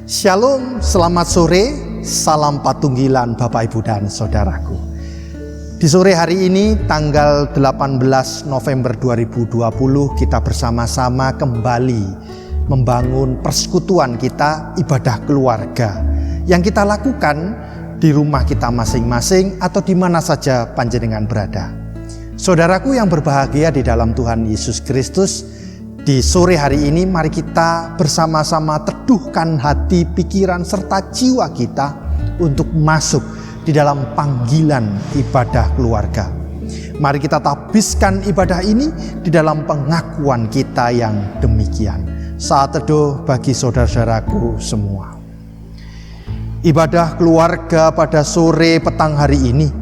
Shalom, selamat sore, salam patunggilan Bapak Ibu dan Saudaraku. Di sore hari ini tanggal 18 November 2020 kita bersama-sama kembali membangun persekutuan kita ibadah keluarga yang kita lakukan di rumah kita masing-masing atau di mana saja panjenengan berada. Saudaraku yang berbahagia di dalam Tuhan Yesus Kristus, di sore hari ini mari kita bersama-sama teduhkan hati, pikiran, serta jiwa kita untuk masuk di dalam panggilan ibadah keluarga. Mari kita tabiskan ibadah ini di dalam pengakuan kita yang demikian. Saat teduh bagi saudara-saudaraku semua. Ibadah keluarga pada sore petang hari ini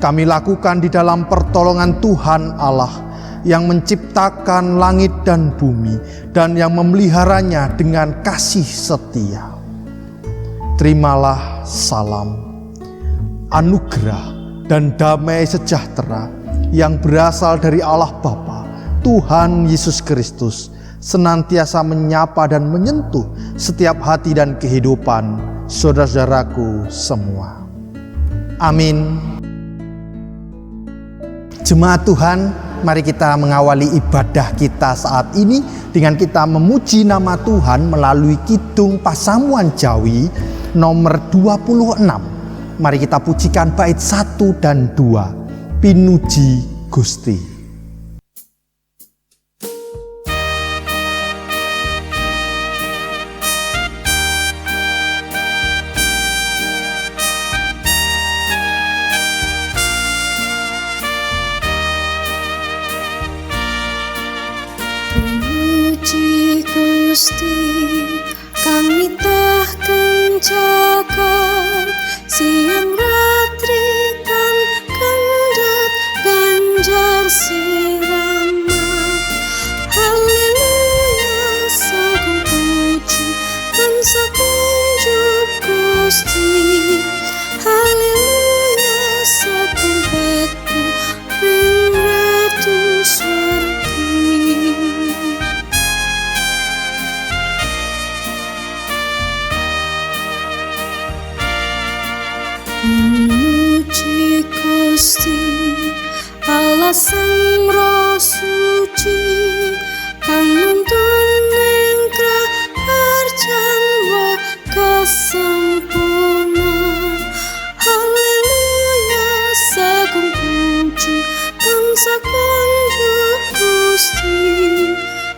kami lakukan di dalam pertolongan Tuhan Allah yang menciptakan langit dan bumi dan yang memeliharanya dengan kasih setia. Terimalah salam, anugerah dan damai sejahtera yang berasal dari Allah Bapa, Tuhan Yesus Kristus, senantiasa menyapa dan menyentuh setiap hati dan kehidupan saudara-saudaraku semua. Amin. Jemaat Tuhan, mari kita mengawali ibadah kita saat ini dengan kita memuji nama Tuhan melalui kidung Pasamuan Jawi nomor 26. Mari kita pujikan bait 1 dan 2. Pinuji Gusti. Gusti kang nitah kencakan siang ratri kan kendhat ganjar sirama. Haleluya sagung puji dan sakunjuk Gusti. Haleluya sagung bekti ring ratu swargi. Pinuji Gusti Allah Sang Roh Suci kang nuntun ing kraharjan wa kasempurnan. Haleluya sagung puji kang sakunjuk Gusti.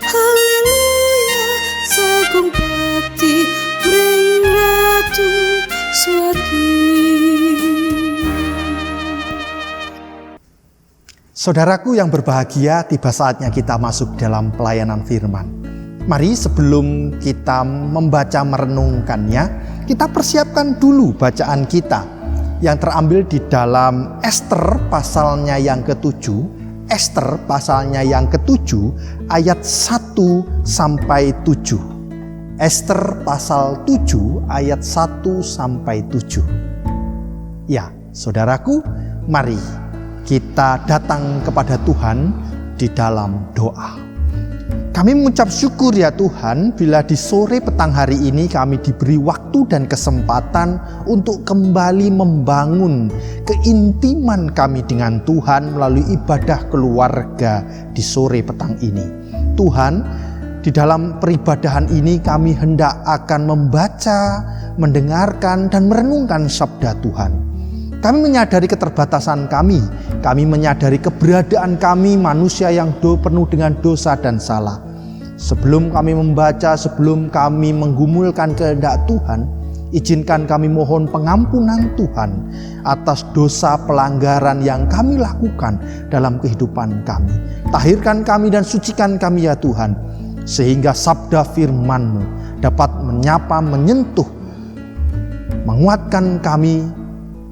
Haleluya sagung bekti ring ratu swargi. Saudaraku yang berbahagia, tiba saatnya kita masuk dalam pelayanan firman. Mari sebelum kita membaca merenungkannya, kita persiapkan dulu bacaan kita yang terambil di dalam Ester pasalnya yang ke-7. Ester pasalnya yang ke-7 ayat 1 sampai 7. Ester pasal 7 ayat 1 sampai 7. Ya, saudaraku, mari kita datang kepada Tuhan di dalam doa. Kami mengucap syukur ya Tuhan bila di sore petang hari ini kami diberi waktu dan kesempatan untuk kembali membangun keintiman kami dengan Tuhan melalui ibadah keluarga di sore petang ini. Tuhan, di dalam peribadahan ini kami hendak akan membaca, mendengarkan dan merenungkan sabda Tuhan. Kami menyadari keterbatasan kami menyadari keberadaan kami manusia yang penuh dengan dosa dan salah. Sebelum kami membaca, sebelum kami menggumulkan kehendak Tuhan, izinkan kami mohon pengampunan Tuhan atas dosa pelanggaran yang kami lakukan dalam kehidupan kami. Tahirkan kami dan sucikan kami ya Tuhan, sehingga sabda firman-Mu dapat menyapa, menyentuh, menguatkan kami,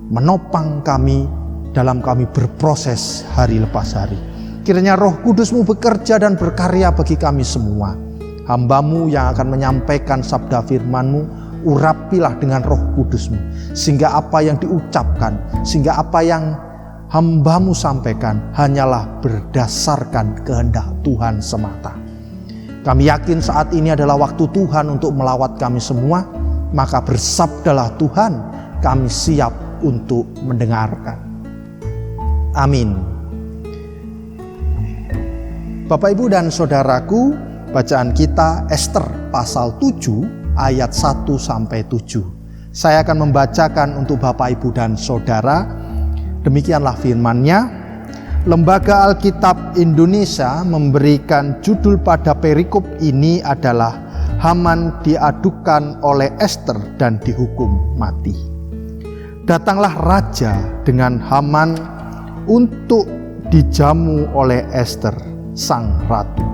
menopang kami dalam kami berproses hari lepas hari. Kiranya Roh Kudus-Mu bekerja dan berkarya bagi kami semua. Hamba-Mu yang akan menyampaikan sabda firman-Mu, urapilah dengan Roh Kudus-Mu, sehingga apa yang diucapkan, sehingga apa yang hamba-Mu sampaikan hanyalah berdasarkan kehendak Tuhan semata. Kami yakin saat ini adalah waktu Tuhan untuk melawat kami semua. maka bersabdalah Tuhan, kami siap untuk mendengarkan. Amin. Bapak, Ibu, dan Saudaraku, bacaan kita Ester pasal 7 ayat 1-7. Saya akan membacakan untuk Bapak, Ibu, dan Saudara. Demikianlah firman-Nya. Lembaga Alkitab Indonesia memberikan judul pada perikop ini adalah Haman diadukan oleh Ester dan dihukum mati. Datanglah raja dengan Haman untuk dijamu oleh Ester, sang ratu.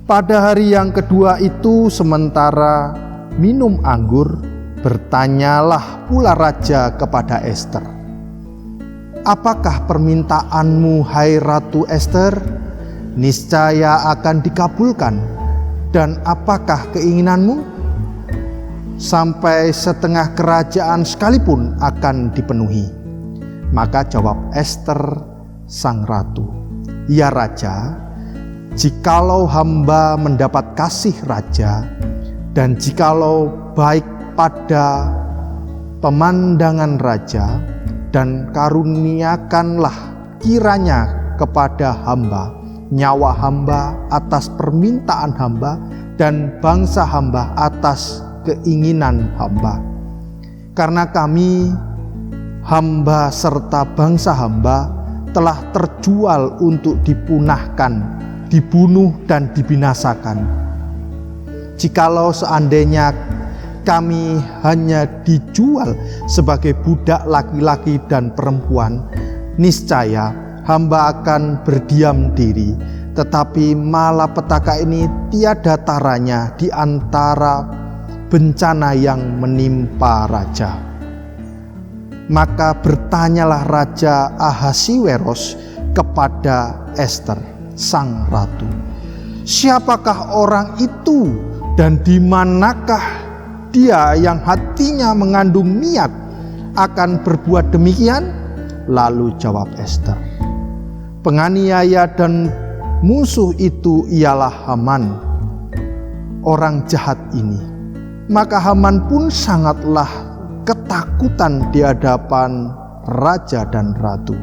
Pada hari yang kedua itu, sementara minum anggur, bertanyalah pula raja kepada Ester, "Apakah permintaanmu, hai Ratu Ester? Niscaya akan dikabulkan. Dan apakah keinginanmu? Sampai setengah kerajaan sekalipun akan dipenuhi." Maka jawab Ester sang ratu, "Ya Raja, jikalau hamba mendapat kasih Raja, dan jikalau baik pada pemandangan Raja, dan karuniakanlah kiranya kepada hamba nyawa hamba atas permintaan hamba, dan bangsa hamba atas keinginan hamba. Karena kami hamba serta bangsa hamba telah terjual untuk dipunahkan, dibunuh dan dibinasakan. Jikalau seandainya kami hanya dijual sebagai budak laki-laki dan perempuan, niscaya hamba akan berdiam diri. Tetapi malapetaka ini tiada taranya di antara bencana yang menimpa raja." Maka bertanyalah Raja Ahasiweros kepada Ester, sang ratu, "Siapakah orang itu dan di manakah dia yang hatinya mengandung niat akan berbuat demikian?" Lalu jawab Ester, "Penganiaya dan musuh itu ialah Haman, orang jahat ini." Maka Haman pun sangatlah ketakutan di hadapan raja dan ratu.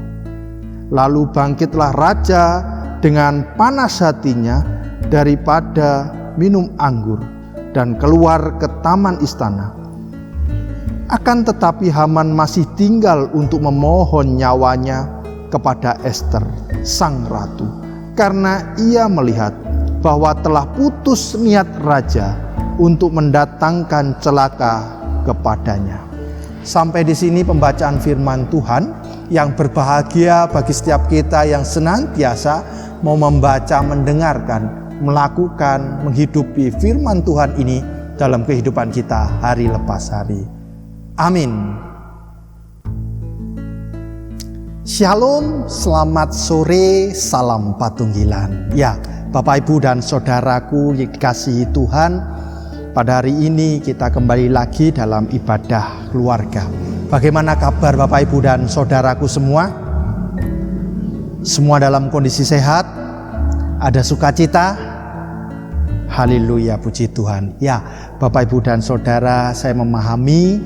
Lalu bangkitlah raja dengan panas hatinya daripada minum anggur, dan keluar ke taman istana. Akan tetapi Haman masih tinggal untuk memohon nyawanya kepada Ester, sang ratu, karena ia melihat bahwa telah putus niat raja untuk mendatangkan celaka kepadanya. Sampai di sini pembacaan firman Tuhan. Yang berbahagia bagi setiap kita yang senantiasa mau membaca, mendengarkan, melakukan, menghidupi firman Tuhan ini dalam kehidupan kita hari lepas hari. Amin. Shalom, selamat sore, salam patunggilan. Ya, Bapak, Ibu, dan Saudaraku yang dikasihi Tuhan, pada hari ini kita kembali lagi dalam ibadah keluarga. Bagaimana kabar Bapak, Ibu, dan Saudaraku semua? Semua dalam kondisi sehat? Ada sukacita? Haleluya, puji Tuhan. Ya, Bapak, Ibu, dan Saudara, saya memahami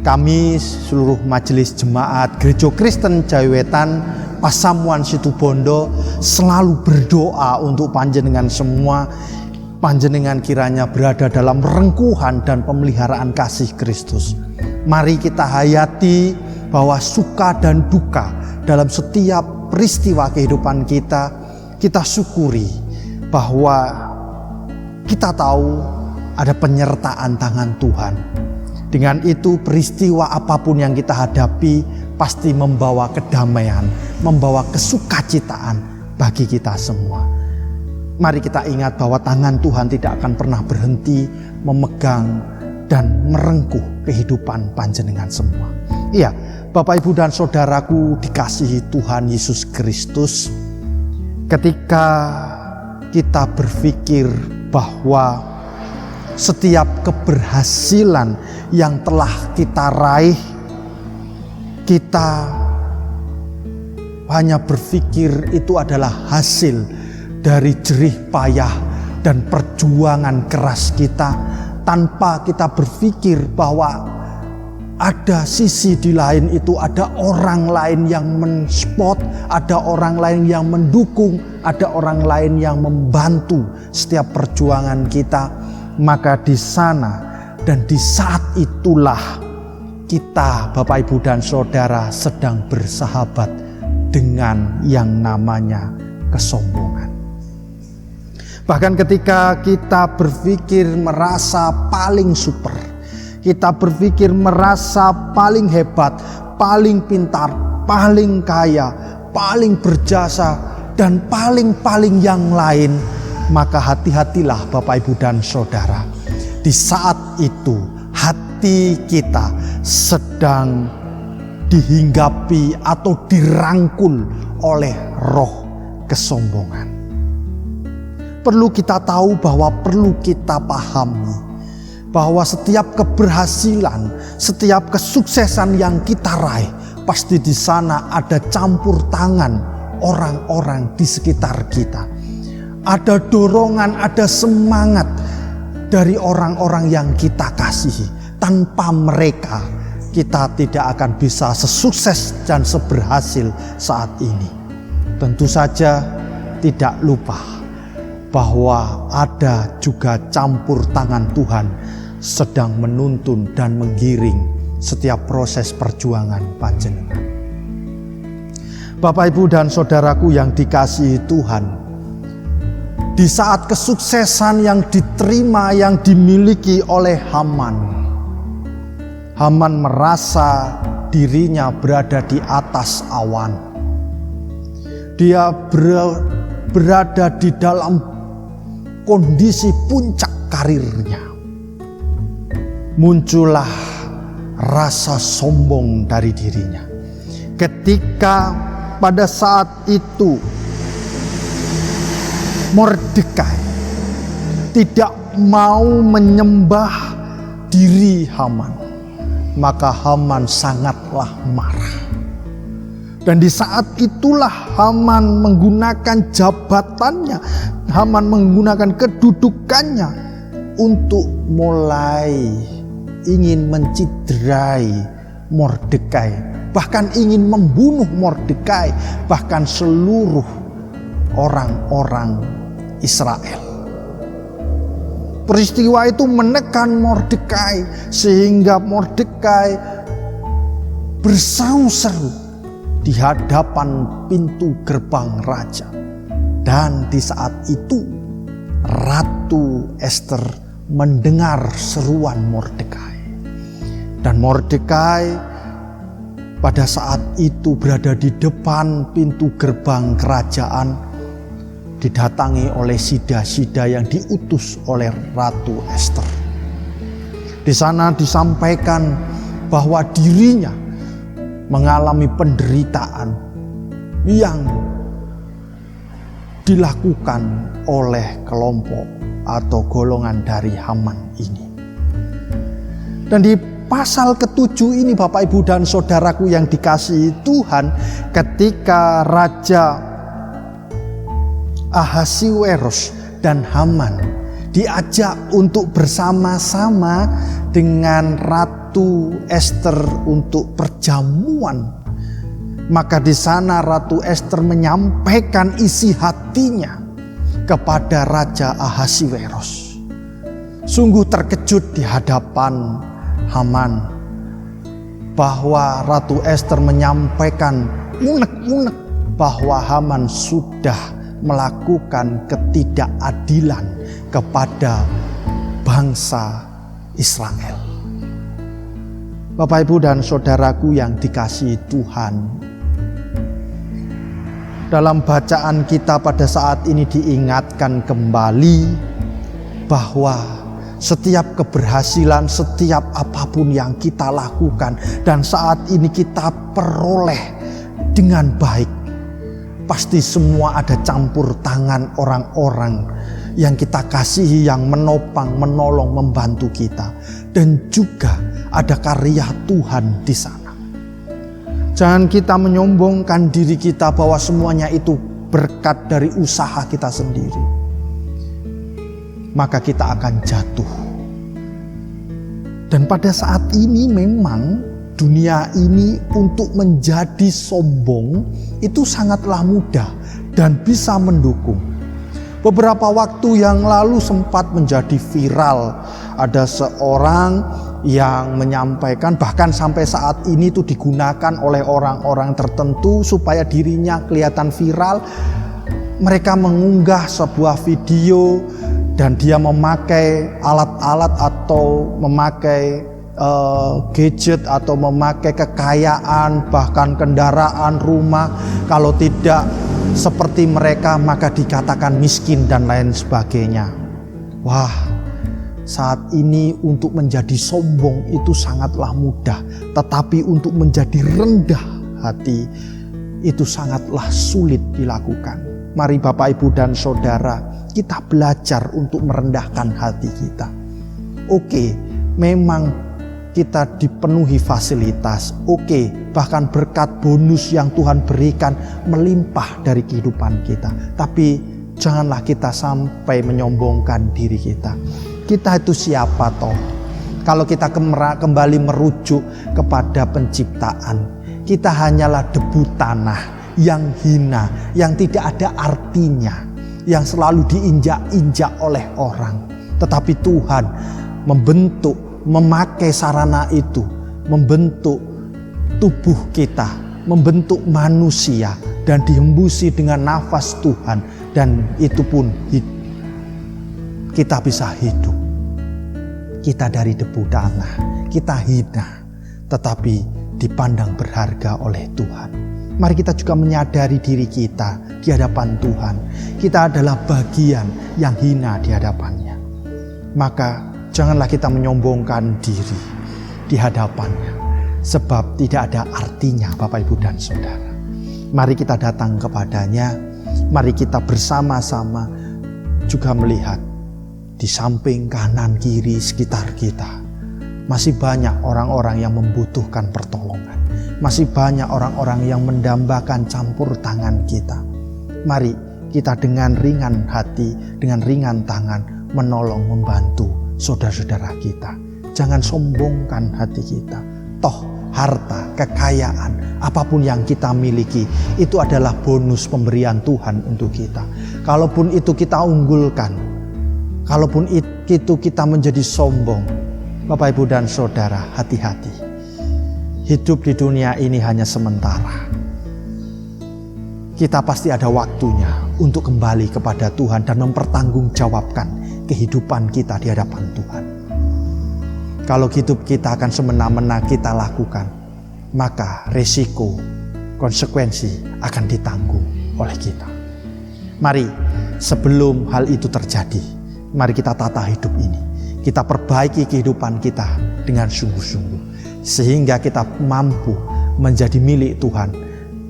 kami seluruh majelis jemaat Gereja Kristen Jawiwetan Pasamuan Situbondo selalu berdoa untuk panjenengan semua. Panjenengan kiranya berada dalam rengkuhan dan pemeliharaan kasih Kristus. Mari kita hayati bahwa suka dan duka dalam setiap peristiwa kehidupan kita, kita syukuri bahwa kita tahu ada penyertaan tangan Tuhan. Dengan itu peristiwa apapun yang kita hadapi pasti membawa kedamaian, membawa kesukacitaan bagi kita semua. Mari kita ingat bahwa tangan Tuhan tidak akan pernah berhenti memegang dan merengkuh kehidupan panjenengan semua. Iya, Bapak, Ibu, dan Saudaraku dikasihi Tuhan Yesus Kristus. Ketika kita berpikir bahwa setiap keberhasilan yang telah kita raih, kita hanya berpikir itu adalah hasil dari jerih payah dan perjuangan keras kita, tanpa kita berpikir bahwa ada sisi di lain itu, ada orang lain yang mensupport, ada orang lain yang mendukung, ada orang lain yang membantu setiap perjuangan kita. Maka di sana dan di saat itulah kita, Bapak, Ibu, dan Saudara, sedang bersahabat dengan yang namanya kesombongan. Bahkan ketika kita berpikir merasa paling super, kita berpikir merasa paling hebat, paling pintar, paling kaya, paling berjasa, dan paling yang lain, maka hati-hatilah Bapak, Ibu, dan Saudara. Di saat itu hati kita sedang dihinggapi atau dirangkul oleh roh kesombongan. Perlu kita tahu bahwa perlu kita pahami bahwa setiap keberhasilan, setiap kesuksesan yang kita raih, pasti di sana ada campur tangan orang-orang di sekitar kita. Ada dorongan, ada semangat dari orang-orang yang kita kasihi. Tanpa mereka, kita tidak akan bisa sesukses dan seberhasil saat ini. Tentu saja tidak lupa bahwa ada juga campur tangan Tuhan sedang menuntun dan menggiring setiap proses perjuangan panjenengan. Bapak, Ibu, dan Saudaraku yang dikasihi Tuhan, di saat kesuksesan yang diterima, yang dimiliki oleh Haman merasa dirinya berada di atas awan. Dia berada di dalam kondisi puncak karirnya. Muncullah rasa sombong dari dirinya. Ketika pada saat itu Mordekai tidak mau menyembah diri Haman, maka Haman sangatlah marah. Dan di saat itulah Haman menggunakan jabatannya, Haman menggunakan kedudukannya untuk mulai ingin menciderai Mordekai, bahkan ingin membunuh Mordekai, bahkan seluruh orang-orang Israel. Peristiwa itu menekan Mordekai sehingga Mordekai berseru-seru di hadapan pintu gerbang raja. Dan di saat itu Ratu Ester mendengar seruan Mordekai. Dan Mordekai pada saat itu berada di depan pintu gerbang kerajaan, didatangi oleh sida-sida yang diutus oleh Ratu Ester. Di sana disampaikan bahwa dirinya mengalami penderitaan yang dilakukan oleh kelompok atau golongan dari Haman ini. Dan di pasal ke-7 ini, Bapak, Ibu, dan Saudaraku yang dikasihi Tuhan, ketika Raja Ahasiweros dan Haman diajak untuk bersama-sama dengan Ratu Ester untuk perjamuan, maka di sana Ratu Ester menyampaikan isi hatinya kepada Raja Ahasiweros. Sungguh terkejut di hadapan Haman bahwa Ratu Ester menyampaikan unek-unek bahwa Haman sudah melakukan ketidakadilan kepada bangsa Israel. Bapak, Ibu, dan Saudaraku yang dikasihi Tuhan, dalam bacaan kita pada saat ini diingatkan kembali bahwa setiap keberhasilan, setiap apapun yang kita lakukan dan saat ini kita peroleh dengan baik, pasti semua ada campur tangan orang-orang yang kita kasihi, yang menopang, menolong, membantu kita. Dan juga ada karya Tuhan di sana. Jangan kita menyombongkan diri kita bahwa semuanya itu berkat dari usaha kita sendiri. Maka kita akan jatuh Dan pada saat ini memang dunia ini untuk menjadi sombong itu sangatlah mudah dan bisa mendukung. Beberapa waktu yang lalu sempat menjadi viral. Ada seorang yang menyampaikan, bahkan sampai saat ini itu digunakan oleh orang-orang tertentu supaya dirinya kelihatan viral. Mereka mengunggah sebuah video dan dia memakai alat-alat atau memakai gadget atau memakai kekayaan, bahkan kendaraan, rumah. Kalau tidak seperti mereka maka dikatakan miskin dan lain sebagainya. Wah, saat ini untuk menjadi sombong itu sangatlah mudah, tetapi untuk menjadi rendah hati itu sangatlah sulit dilakukan. Mari Bapak, Ibu, dan Saudara, kita belajar untuk merendahkan hati kita. Oke, memang kita dipenuhi fasilitas. Oke, bahkan berkat bonus yang Tuhan berikan melimpah dari kehidupan kita. Tapi janganlah kita sampai menyombongkan diri kita. Kita itu siapa toh? Kalau kita kembali merujuk kepada penciptaan, kita hanyalah debu tanah yang hina, yang tidak ada artinya, yang selalu diinjak-injak oleh orang. Tetapi Tuhan membentuk, memakai sarana itu, membentuk tubuh kita, membentuk manusia, dan dihembusi dengan nafas Tuhan, dan itu pun kita bisa hidup. Kita dari debu tanah, kita hina, tetapi dipandang berharga oleh Tuhan. Mari kita juga menyadari diri kita di hadapan Tuhan. Kita adalah bagian yang hina di hadapannya. Maka janganlah kita menyombongkan diri di hadapannya. Sebab tidak ada artinya Bapak, Ibu, dan Saudara. Mari kita datang kepadanya. Mari kita bersama-sama juga melihat di samping kanan kiri sekitar kita. Masih banyak orang-orang yang membutuhkan pertolongan. Masih banyak orang-orang yang mendambakan campur tangan kita. Mari kita dengan ringan hati, dengan ringan tangan menolong, membantu saudara-saudara kita. Jangan sombongkan hati kita. Toh harta, kekayaan, apapun yang kita miliki itu adalah bonus pemberian Tuhan untuk kita. Kalaupun itu kita unggulkan, kalaupun itu kita menjadi sombong, Bapak, Ibu, dan Saudara, hati-hati. Hidup di dunia ini hanya sementara. Kita pasti ada waktunya untuk kembali kepada Tuhan dan mempertanggungjawabkan kehidupan kita di hadapan Tuhan. Kalau hidup kita akan semena-mena kita lakukan, maka resiko, konsekuensi akan ditanggung oleh kita. Mari sebelum hal itu terjadi, mari kita tata hidup ini. Kita perbaiki kehidupan kita dengan sungguh-sungguh. Sehingga kita mampu menjadi milik Tuhan,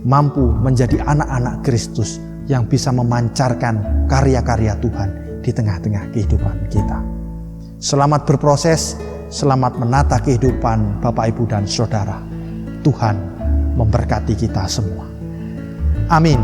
mampu menjadi anak-anak Kristus yang bisa memancarkan karya-karya Tuhan di tengah-tengah kehidupan kita. Selamat berproses, selamat menata kehidupan Bapak, Ibu, dan Saudara. Tuhan memberkati kita semua. Amin.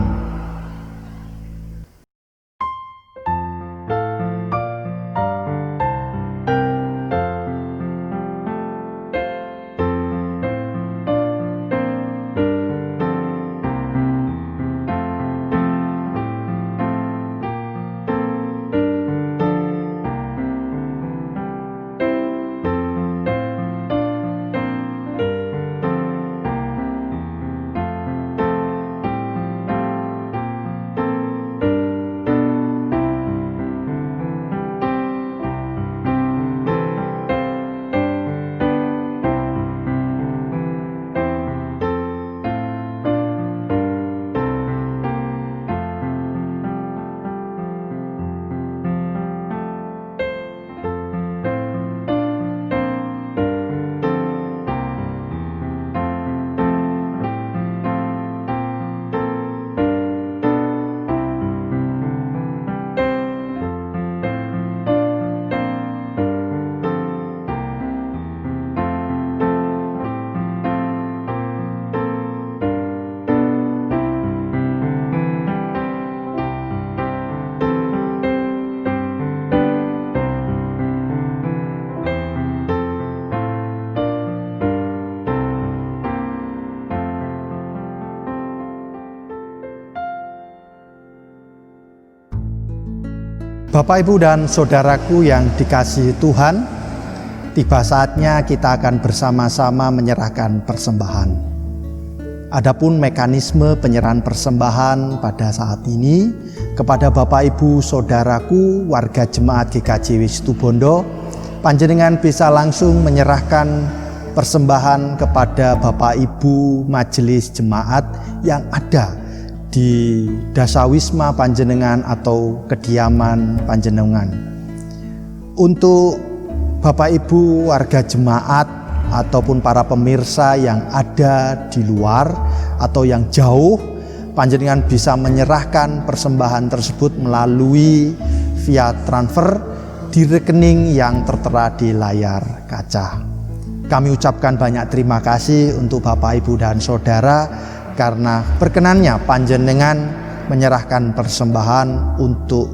Bapak, Ibu, dan saudaraku yang dikasihi Tuhan, tiba saatnya kita akan bersama-sama menyerahkan persembahan. Adapun mekanisme penyerahan persembahan pada saat ini kepada Bapak, Ibu, saudaraku, warga jemaat GKJ Situbondo, panjenengan bisa langsung menyerahkan persembahan kepada Bapak, Ibu, majelis jemaat yang ada di dasawisma panjenengan atau kediaman panjenengan. Untuk Bapak, Ibu, warga jemaat ataupun para pemirsa yang ada di luar atau yang jauh, panjenengan bisa menyerahkan persembahan tersebut melalui via transfer di rekening yang tertera di layar kaca. Kami ucapkan banyak terima kasih untuk Bapak, Ibu, dan saudara karena berkenannya panjenengan menyerahkan persembahan untuk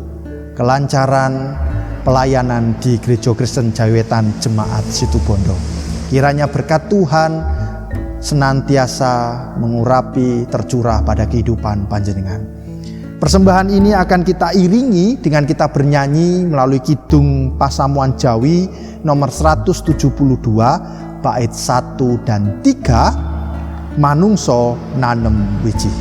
kelancaran pelayanan di Gereja Kristen Jawetan Jemaat Situbondo. Kiranya berkat Tuhan senantiasa mengurapi tercurah pada kehidupan panjenengan. Persembahan ini akan kita iringi dengan kita bernyanyi melalui Kidung Pasamuan Jawi nomor 172 bait 1 dan 3, Manungso Nanem Wiji.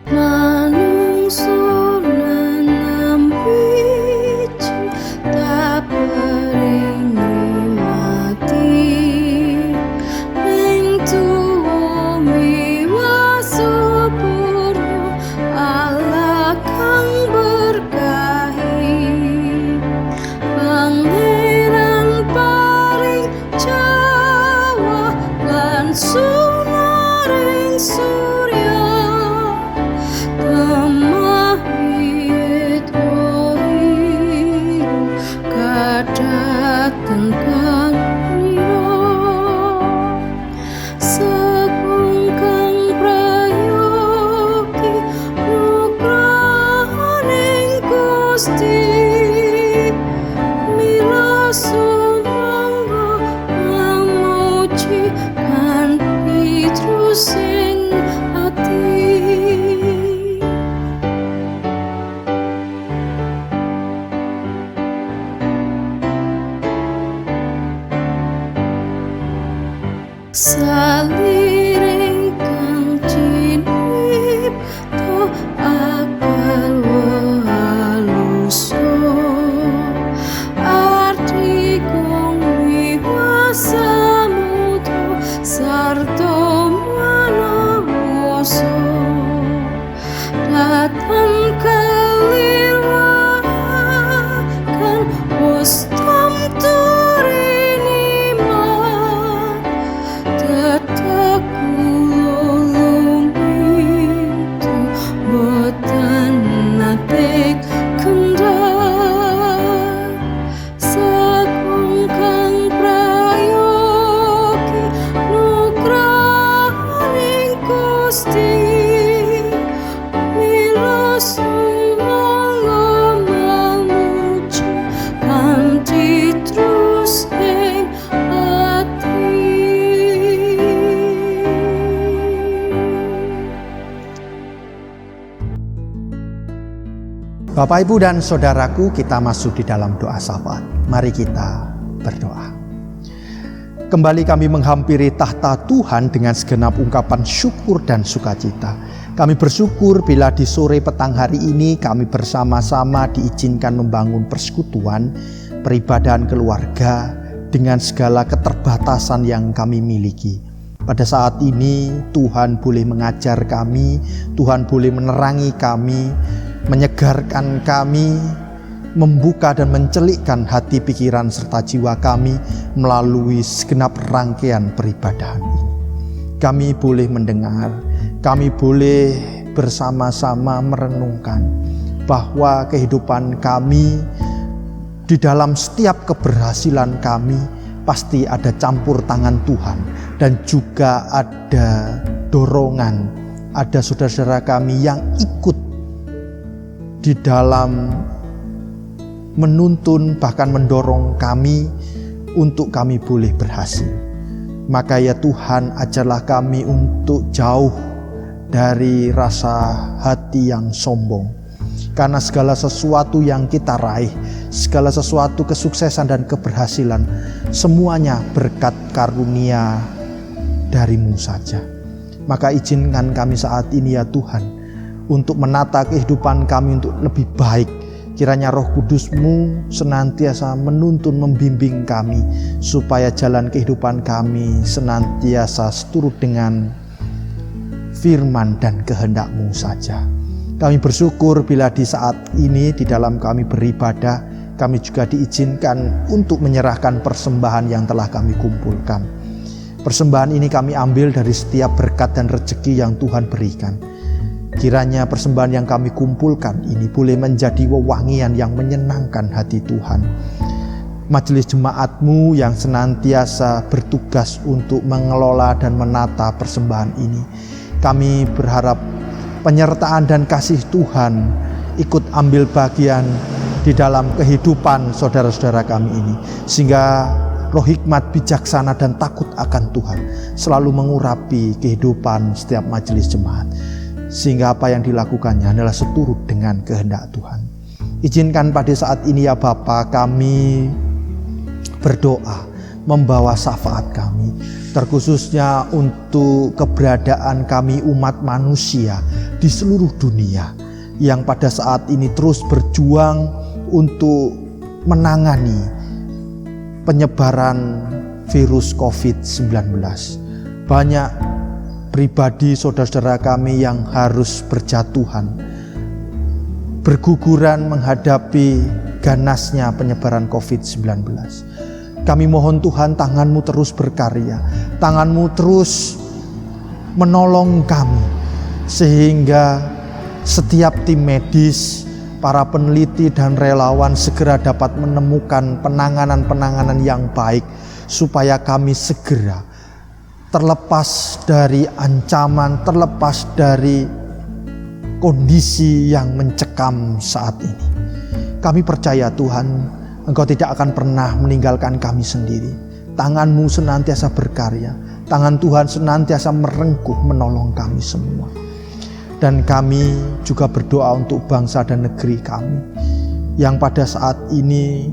Manungso nanam wiji tak beringi mati ning tuwa miwaso puryo Allah kang berkahi pangeran paring Jawa lan sunaring surya temahit wahyu kadatan kang riro sekungkang prayogi nugraning Gusti mila sumangga ngamuji kanthi trusing ati. Saliring kang cinipta akal waluso arti kang wiwasa muda sarta manawoso datang kelirwakan ustam turini mat tetap kululumintu boten nate kendar sakungkang prayogi nugraning Gusti mila sumangga mamuji kanthi trusing ati. Bapak, Ibu, dan saudaraku, kita masuk di dalam doa syafaat. Mari kita berdoa. Kembali kami menghampiri tahta Tuhan dengan segenap ungkapan syukur dan sukacita. Kami bersyukur bila di sore petang hari ini kami bersama-sama diizinkan membangun persekutuan, peribadahan keluarga dengan segala keterbatasan yang kami miliki. Pada saat ini Tuhan boleh mengajar kami, Tuhan boleh menerangi kami, menyegarkan kami, membuka dan mencelikkan hati, pikiran, serta jiwa kami melalui segenap rangkaian peribadahan ini. Kami boleh mendengar, kami boleh bersama-sama merenungkan bahwa kehidupan kami di dalam setiap keberhasilan kami pasti ada campur tangan Tuhan dan juga ada dorongan, ada saudara-saudara kami yang ikut di dalam menuntun bahkan mendorong kami untuk kami boleh berhasil. Maka ya Tuhan, ajarlah kami untuk jauh dari rasa hati yang sombong. Karena segala sesuatu yang kita raih, segala sesuatu kesuksesan dan keberhasilan, semuanya berkat karunia dari-Mu saja. Maka izinkan kami saat ini ya Tuhan, untuk menata kehidupan kami untuk lebih baik. Kiranya Roh Kudus-Mu senantiasa menuntun, membimbing kami, supaya jalan kehidupan kami senantiasa seturut dengan firman dan kehendak-Mu saja. Kami bersyukur bila di saat ini di dalam kami beribadah, kami juga diizinkan untuk menyerahkan persembahan yang telah kami kumpulkan. Persembahan ini kami ambil dari setiap berkat dan rezeki yang Tuhan berikan. Kiranya persembahan yang kami kumpulkan ini boleh menjadi wewangian yang menyenangkan hati Tuhan. Majelis jemaat-Mu yang senantiasa bertugas untuk mengelola dan menata persembahan ini, kami berharap penyertaan dan kasih Tuhan ikut ambil bagian di dalam kehidupan saudara-saudara kami ini, sehingga roh hikmat, bijaksana dan takut akan Tuhan selalu mengurapi kehidupan setiap majelis jemaat, sehingga apa yang dilakukannya adalah seturut dengan kehendak Tuhan. Izinkan pada saat ini ya Bapa, kami berdoa membawa syafaat kami, terkhususnya untuk keberadaan kami umat manusia di seluruh dunia yang pada saat ini terus berjuang untuk menangani penyebaran virus COVID-19. Banyak pribadi saudara-saudara kami yang harus berjatuhan, berguguran menghadapi ganasnya penyebaran COVID-19. Kami mohon Tuhan, tangan-Mu terus berkarya, tangan-Mu terus menolong kami, sehingga setiap tim medis, para peneliti dan relawan segera dapat menemukan penanganan-penanganan yang baik, supaya kami segera terlepas dari ancaman, terlepas dari kondisi yang mencekam saat ini. Kami percaya Tuhan, Engkau tidak akan pernah meninggalkan kami sendiri. Tangan-Mu senantiasa berkarya, tangan Tuhan senantiasa merengkuh menolong kami semua. Dan kami juga berdoa untuk bangsa dan negeri kami, yang pada saat ini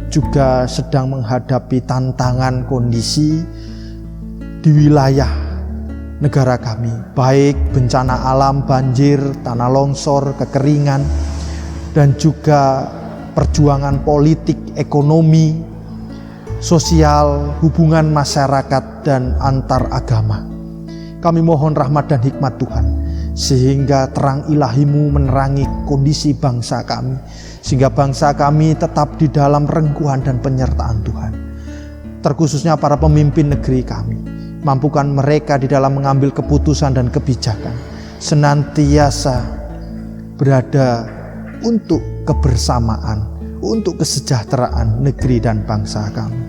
juga sedang menghadapi tantangan kondisi di wilayah negara kami, baik bencana alam, banjir, tanah longsor, kekeringan, dan juga perjuangan politik, ekonomi, sosial, hubungan masyarakat, dan antar agama. Kami mohon rahmat dan hikmat Tuhan, sehingga terang ilahi-Mu menerangi kondisi bangsa kami, sehingga bangsa kami tetap di dalam rengkuhan dan penyertaan Tuhan. Terkhususnya para pemimpin negeri kami, mampukan mereka di dalam mengambil keputusan dan kebijakan, senantiasa berada untuk kebersamaan, untuk kesejahteraan negeri dan bangsa kami.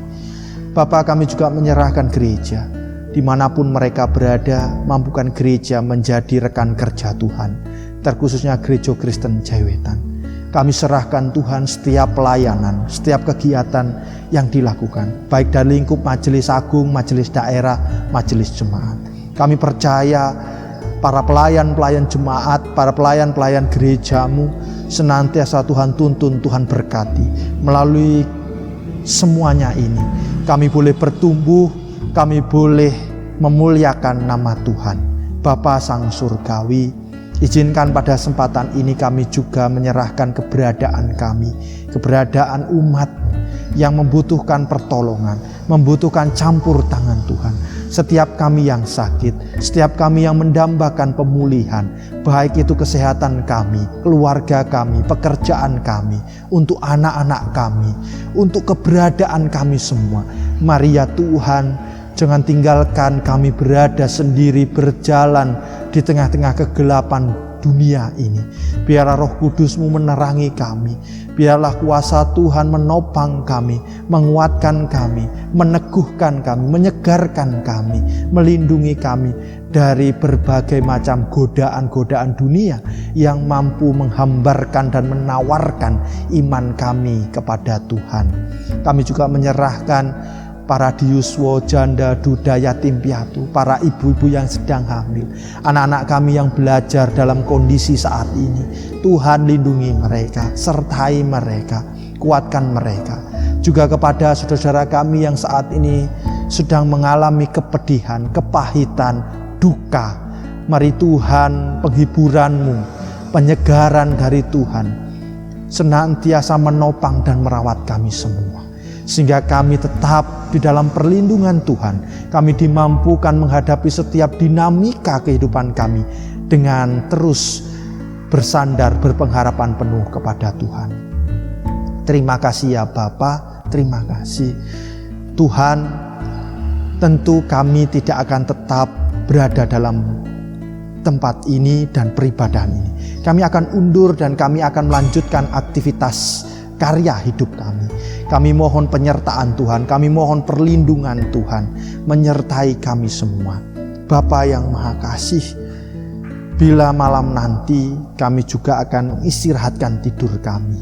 Bapa, kami juga menyerahkan gereja, dimanapun mereka berada, mampukan gereja menjadi rekan kerja Tuhan, terkhususnya Gereja Kristen Jaiwetan. Kami serahkan Tuhan setiap pelayanan, setiap kegiatan yang dilakukan, baik dari lingkup majelis agung, majelis daerah, majelis jemaat. Kami percaya para pelayan-pelayan jemaat, para pelayan-pelayan gereja-Mu senantiasa Tuhan tuntun, Tuhan berkati. Melalui semuanya ini, kami boleh bertumbuh, kami boleh memuliakan nama Tuhan. Bapa Sang Surgawi, izinkan pada kesempatan ini kami juga menyerahkan keberadaan kami, keberadaan umat yang membutuhkan pertolongan, membutuhkan campur tangan Tuhan. Setiap kami yang sakit, setiap kami yang mendambakan pemulihan, baik itu kesehatan kami, keluarga kami, pekerjaan kami, untuk anak-anak kami, untuk keberadaan kami semua. Mari ya Tuhan, jangan tinggalkan kami berada sendiri, berjalan di tengah-tengah kegelapan dunia ini. Biarlah Roh Kudus-Mu menerangi kami. Biarlah kuasa Tuhan menopang kami, menguatkan kami, meneguhkan kami, menyegarkan kami, melindungi kami dari berbagai macam godaan-godaan dunia yang mampu menghambarkan dan menawarkan iman kami kepada Tuhan. Kami juga menyerahkan para diyuswa, janda, duda, yatim piatu, para ibu-ibu yang sedang hamil, anak-anak kami yang belajar dalam kondisi saat ini. Tuhan lindungi mereka, sertai mereka, kuatkan mereka. Juga kepada saudara-saudara kami yang saat ini sedang mengalami kepedihan, kepahitan, duka. Mari Tuhan, penghiburan-Mu, penyegaran dari Tuhan senantiasa menopang dan merawat kami semua. Sehingga kami tetap di dalam perlindungan Tuhan. Kami dimampukan menghadapi setiap dinamika kehidupan kami dengan terus bersandar, berpengharapan penuh kepada Tuhan. Terima kasih ya Bapa, terima kasih. Tuhan, tentu kami tidak akan tetap berada dalam tempat ini dan peribadahan ini. Kami akan undur dan kami akan melanjutkan aktivitas karya hidup kami. Kami mohon penyertaan Tuhan, kami mohon perlindungan Tuhan menyertai kami semua. Bapa yang Maha Kasih, bila malam nanti kami juga akan mengistirahatkan tidur kami.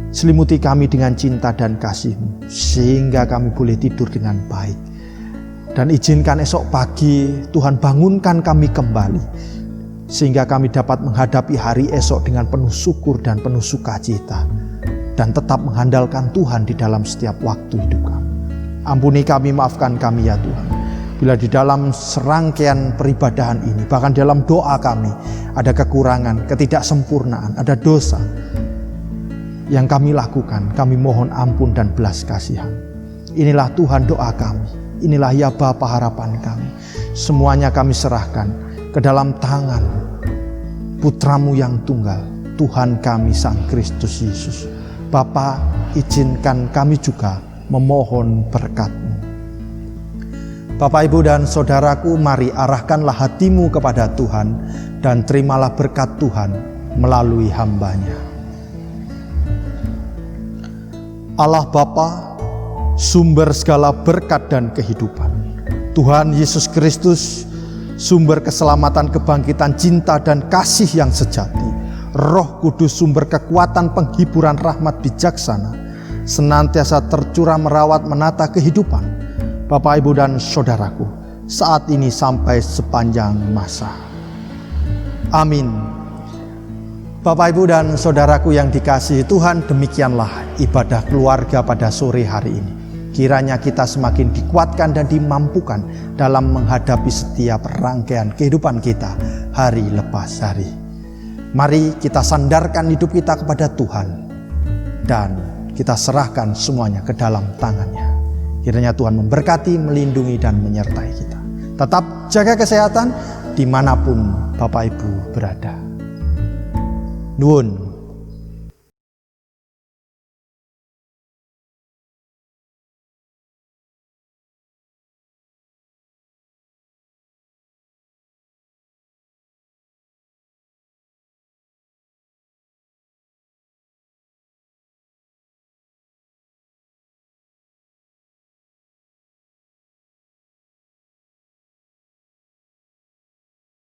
Selimuti kami dengan cinta dan kasih-Mu, sehingga kami boleh tidur dengan baik. Dan izinkan esok pagi Tuhan bangunkan kami kembali, sehingga kami dapat menghadapi hari esok dengan penuh syukur dan penuh sukacita. Dan tetap mengandalkan Tuhan di dalam setiap waktu hidup kami. Ampuni kami, maafkan kami ya Tuhan. Bila di dalam serangkaian peribadahan ini, bahkan dalam doa kami, ada kekurangan, ketidaksempurnaan, ada dosa yang kami lakukan, kami mohon ampun dan belas kasihan. Inilah Tuhan doa kami, inilah ya Bapa harapan kami. Semuanya kami serahkan ke dalam tangan Putra-Mu yang tunggal, Tuhan kami Sang Kristus Yesus. Bapa, izinkan kami juga memohon berkat-Mu. Bapak, Ibu, dan saudaraku, mari arahkanlah hatimu kepada Tuhan dan terimalah berkat Tuhan melalui hamba-Nya. Allah Bapa, sumber segala berkat dan kehidupan. Tuhan Yesus Kristus, sumber keselamatan, kebangkitan, cinta, dan kasih yang sejati. Roh Kudus, sumber kekuatan, penghiburan, rahmat, bijaksana, senantiasa tercurah merawat menata kehidupan Bapak, Ibu, dan saudaraku saat ini sampai sepanjang masa. Amin. Bapak, Ibu, dan saudaraku yang dikasihi Tuhan, demikianlah ibadah keluarga pada sore hari ini. Kiranya kita semakin dikuatkan dan dimampukan dalam menghadapi setiap rangkaian kehidupan kita hari lepas hari. Mari kita sandarkan hidup kita kepada Tuhan dan kita serahkan semuanya ke dalam tangan-Nya. Kiranya Tuhan memberkati, melindungi, dan menyertai kita. Tetap jaga kesehatan dimanapun Bapak Ibu berada. Nuwun.